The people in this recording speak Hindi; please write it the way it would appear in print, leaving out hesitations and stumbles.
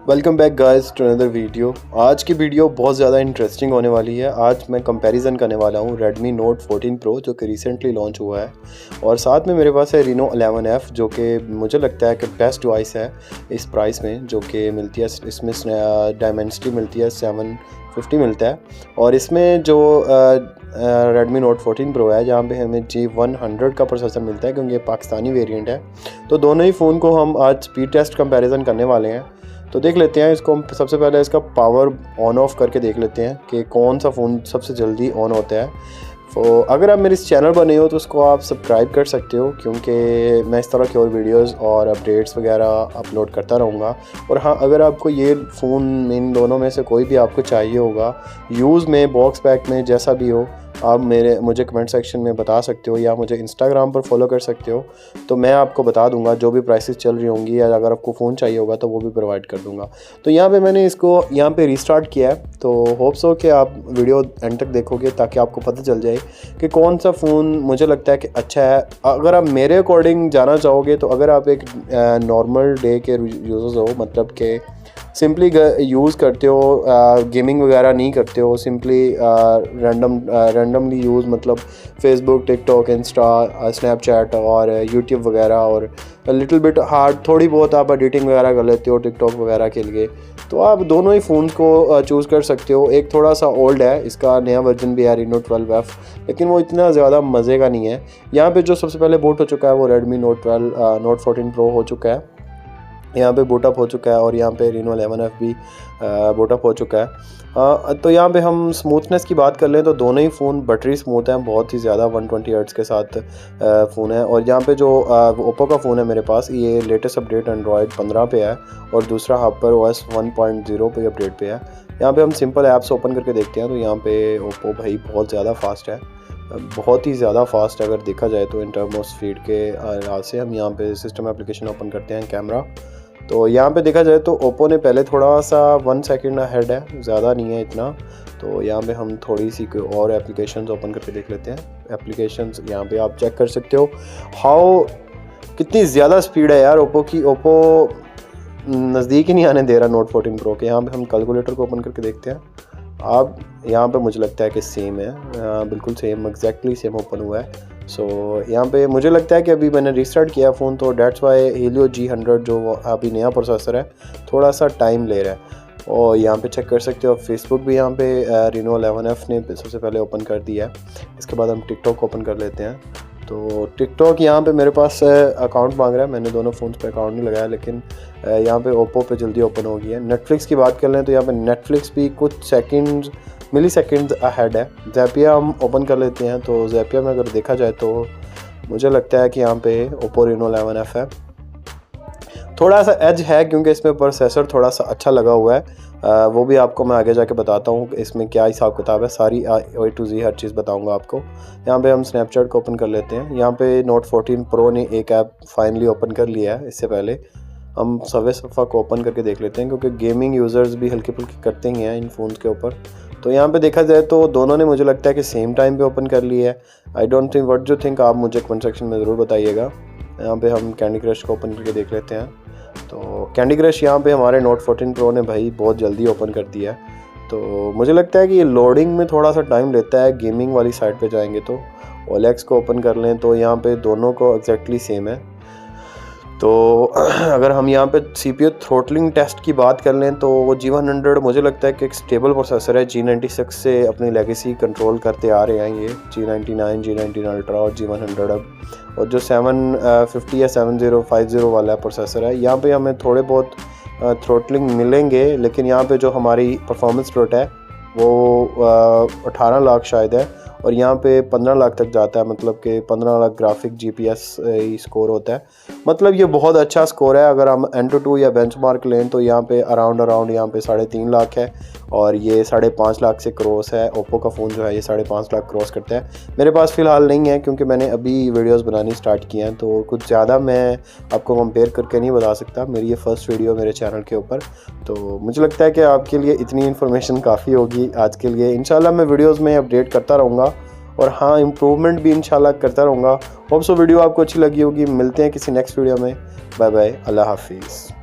Welcome back guys to another video. आज की वीडियो बहुत ज़्यादा इंटरेस्टिंग होने वाली है। आज मैं कंपैरिजन करने वाला हूँ Redmi Note 14 Pro जो कि रिसेंटली लॉन्च हुआ है, और साथ में मेरे पास है Reno 11F जो कि मुझे लगता है कि बेस्ट डिवाइस है इस प्राइस में, जो कि मिलती है इसमें डायमेंसिटी मिलती है 750 मिलता है, और इसमें जो Redmi Note 14 Pro है जहाँ पे हमें G100 का प्रोसेसर मिलता है क्योंकि ये पाकिस्तानी वेरिएंट है। तो दोनों ही फ़ोन को हम आज स्पीड टेस्ट कंपैरिजन करने वाले हैं। तो देख लेते हैं इसको। हम सबसे पहले इसका पावर ऑन ऑफ करके देख लेते हैं कि कौन सा फ़ोन सबसे जल्दी ऑन होता है। तो अगर आप मेरे इस चैनल पर नहीं हो तो उसको आप सब्सक्राइब कर सकते हो, क्योंकि मैं इस तरह की और वीडियोस और अपडेट्स वगैरह अपलोड करता रहूँगा। और हाँ, अगर आपको ये फ़ोन इन दोनों में से कोई भी आपको चाहिए होगा, यूज़ में, बॉक्स पैक में, जैसा भी हो, आप मुझे कमेंट सेक्शन में बता सकते हो या मुझे इंस्टाग्राम पर फॉलो कर सकते हो। तो मैं आपको बता दूंगा जो भी प्राइसेस चल रही होंगी, या अगर आपको फ़ोन चाहिए होगा तो वो भी प्रोवाइड कर दूंगा। तो यहाँ पे मैंने इसको यहाँ पे रीस्टार्ट किया है, तो होप्स हो कि आप वीडियो एंड तक देखोगे ताकि आपको पता चल जाए कि कौन सा फ़ोन मुझे लगता है कि अच्छा है। अगर आप मेरे अकॉर्डिंग जाना चाहोगे तो अगर आप एक नॉर्मल डे के यूज़र्स हो, मतलब कि सिंपली यूज़ करते हो, गेमिंग वगैरह नहीं करते हो, सिंपली रैंडमली यूज़, मतलब फेसबुक, टिकटॉक, इंस्टा, स्नैपचैट और यूट्यूब वगैरह, और लिटिल बिट हार्ड थोड़ी बहुत आप एडिटिंग वगैरह कर लेते हो टिकटॉक वगैरह के लिए, तो आप दोनों ही फ़ोन को चूज़ कर सकते हो। एक थोड़ा सा ओल्ड है, इसका नया वर्जन भी है Reno 12F, लेकिन वो इतना ज़्यादा मज़े का नहीं है। यहाँ पे जो सबसे पहले बूट हो चुका है वो Redmi Note 14 Pro हो चुका है, यहाँ पे बूटअप हो चुका है, और यहाँ पे Reno 11F भी बूटअप हो चुका है। तो यहाँ पे हम स्मूथनेस की बात कर लें तो दोनों ही फ़ोन बटरी स्मूथ हैं, बहुत ही ज़्यादा 120 हर्ट्ज़ के साथ फ़ोन है। और यहाँ पे जो ओप्पो का फ़ोन है मेरे पास, ये लेटेस्ट अपडेट एंड्रॉयड 15 पे है, और दूसरा HyperOS 1.0 पे अपडेट पे है। यहाँ पे हम सिंपल ऐप्स ओपन करके देखते हैं, तो यहाँ पे ओप्पो भाई बहुत ज़्यादा फास्ट है, बहुत ही ज़्यादा फास्ट अगर देखा जाए तो इन टर्म ऑफ स्पीड के लिहाज से। हम यहाँ पे सिस्टम एप्लीकेशन ओपन करते हैं, कैमरा, तो यहाँ पे देखा जाए तो ओप्पो ने पहले थोड़ा सा 1 सेकंड अहेड है, ज़्यादा नहीं है इतना। तो यहाँ पे हम थोड़ी सी कोई और एप्लीकेशंस ओपन करके देख लेते हैं। एप्लीकेशंस यहाँ पे आप चेक कर सकते हो कितनी ज़्यादा स्पीड है यार ओप्पो की। ओप्पो नज़दीक ही नहीं आने दे रहा Note 14 Pro के। यहाँ पे हम कैलकुलेटर को ओपन करके देखते हैं। आप यहाँ पे मुझे लगता है कि सेम है, बिल्कुल सेम, एग्जैक्टली सेम ओपन हुआ है। सो यहाँ पे मुझे लगता है कि अभी मैंने रीस्टार्ट किया फ़ोन, तो डेट्स वाई Helio G100 जो अभी नया प्रोसेसर है थोड़ा सा टाइम ले रहा है। और यहाँ पे चेक कर सकते हो, फेसबुक भी यहाँ पे Reno 11F ने सबसे पहले ओपन कर दिया है। इसके बाद हम टिकटॉक ओपन कर लेते हैं। तो टिकटॉक यहाँ पे मेरे पास अकाउंट मांग रहा है, मैंने दोनों फ़ोन्स पे अकाउंट नहीं लगाया, लेकिन यहाँ पे ओप्पो पे जल्दी ओपन हो गई है। नेटफ्लिक्स की बात कर लें तो यहाँ पे नेटफ्लिक्स भी कुछ मिली सेकेंड्स अहेड है। ज़ैपिया हम ओपन कर लेते हैं, तो ज़ैपिया में अगर देखा जाए तो मुझे लगता है कि यहाँ पे ओप्पो Reno 11F है। थोड़ा सा एज है क्योंकि इसमें प्रोसेसर थोड़ा सा अच्छा लगा हुआ है, वो भी आपको मैं आगे जाके बताता हूँ कि इसमें क्या हिसाब किताब है, सारी A to Z हर चीज़ बताऊँगा आपको। यहाँ पे हम स्नैपचैट को ओपन कर लेते हैं। यहाँ पे Note 14 Pro ने एक ऐप फाइनली ओपन कर लिया है। इससे पहले हम सर्वे सफ़ा को ओपन करके देख लेते हैं, क्योंकि गेमिंग यूज़र्स भी हल्की फुल्की करते ही हैं इन फ़ोन्स के ऊपर। तो यहाँ पे देखा जाए तो दोनों ने मुझे लगता है कि सेम टाइम पे ओपन कर लिया है। I don't think, what you think, आप मुझे कमेंट सेक्शन में ज़रूर बताइएगा। यहाँ पे हम कैंडी क्रश को ओपन करके देख लेते हैं। तो कैंडी क्रश यहाँ पे हमारे Note 14 Pro ने भाई बहुत जल्दी ओपन कर दिया है। तो मुझे लगता है कि ये लोडिंग में थोड़ा सा टाइम लेता है। गेमिंग वाली साइड पे जाएंगे तो OLX को ओपन कर लें तो यहाँ पे दोनों को एग्जैक्टली सेम है। तो अगर हम यहाँ पे CPU थ्रोटलिंग टेस्ट की बात कर लें तो वो G100 मुझे लगता है कि एक स्टेबल प्रोसेसर है। G96 से अपनी लेगेसी कंट्रोल करते आ रहे हैं ये, G99, G19 अल्ट्रा और G100 अब, और जो 750 या 7050 वाला प्रोसेसर है, यहाँ पे हमें थोड़े बहुत थ्रोटलिंग मिलेंगे, लेकिन यहाँ पे जो हमारी परफॉर्मेंस रेट है वो 18 लाख शायद है, और यहाँ पे 15 लाख तक जाता है, मतलब कि 15 लाख ग्राफिक GPS स्कोर होता है। मतलब ये बहुत अच्छा स्कोर है। अगर हम Antutu या बेंचमार्क लें तो यहाँ पे अराउंड यहाँ पे 3.5 लाख है, और ये 5.5 लाख से क्रॉस है। ओप्पो का फ़ोन जो है ये 5.5 लाख क्रॉस करता है। मेरे पास फ़िलहाल नहीं है क्योंकि मैंने अभी वीडियोस बनानी स्टार्ट की हैं, तो कुछ ज़्यादा मैं आपको कंपेयर करके नहीं बता सकता। मेरी ये फर्स्ट वीडियो मेरे चैनल के ऊपर, तो मुझे लगता है कि आपके लिए इतनी इन्फॉर्मेशन काफ़ी होगी आज के लिए। इंशाल्लाह मैं वीडियोज़ में अपडेट करता रहूँगा, और हाँ, इम्प्रूवमेंट भी इंशाल्लाह करता रहूँगा। होप सो वीडियो आपको अच्छी लगी होगी। मिलते हैं किसी नेक्स्ट वीडियो में। बाय बाय, अल्लाह हाफिज़।